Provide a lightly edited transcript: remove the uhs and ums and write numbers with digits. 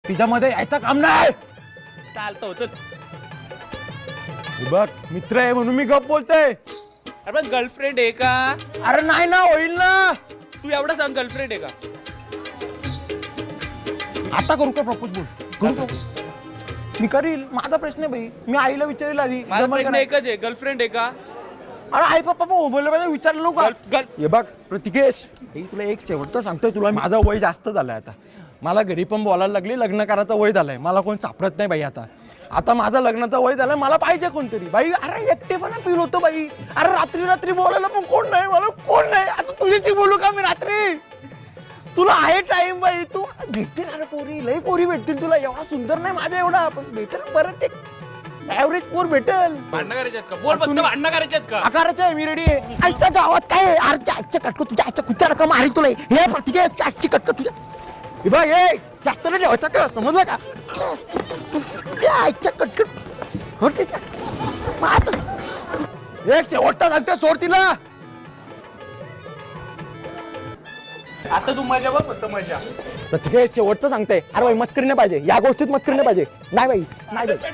तिच्यामध्ये यायचं काम नाही. चालतं होतं. बघ मित्र आहे म्हणून मी गप बोलतोय. अरे गर्लफ्रेंड आहे का? अरे नाही ना, होईल ना. तू एवढं सांग, गर्लफ्रेंड आहे का? आता करू का प्रपोज? बोल करू का? मी करील, माझा प्रश्न आहे भाई. मी आईला विचारेल आधी. माझा प्रश्न एकच आहे, गर्लफ्रेंड आहे का? अरे आई पप्पा बोलले पाहिजे, विचारलं का? हे बघ प्रतिकेश, तुला एक शेवटचं सांगतोय तुला, माझं वय जास्त झालंय आता. मला घरी पण बोलायला लागली लग्न करायचं वय झालंय. मला कोण सापडत नाही बाई आता माझं लग्नाचं वय झालंय. मला पाहिजे कोणतरी बाई. अरे एकटेपणा फील होतो बाई. अरे रात्री बोलायला पण कोण नाही, मला कोण नाही. आता तुझ्याशी बोलू का मी रात्री? तुला आहे टाइम बाई, तू भेटतील. अरे पोरी लई पोरी भेटतील तुला. एवढा सुंदर नाही माझ्या एवढा, पण भेटेल परत एक ऍव्हरेज पोर भेटेल. भांडणं करायच्यात का? बोल फक्त, भांडणं करायच्यात का? आकाराचं आहे, मी रेडी आहे. आईच्या गावात काय अरे आजच्या कटक तुझ्या आजच्या कुत्त्या रकम मारी तुला. हे प्रतिकेश आजची कटक तुझ्या. हे बघ हे जास्त नाही ठेवायचं का, समजलं का? आजच्या कटकट होते एक शेवटचा सांगते, सोड तिला. आता तू मजा बघ, फक्त मजा. प्रतिकेश शेवटचं सांगते. अरे बाई मस्करी नाही पाहिजे, या गोष्टीत मस्करी नाही पाहिजे. नाही बाई, नाही बाई.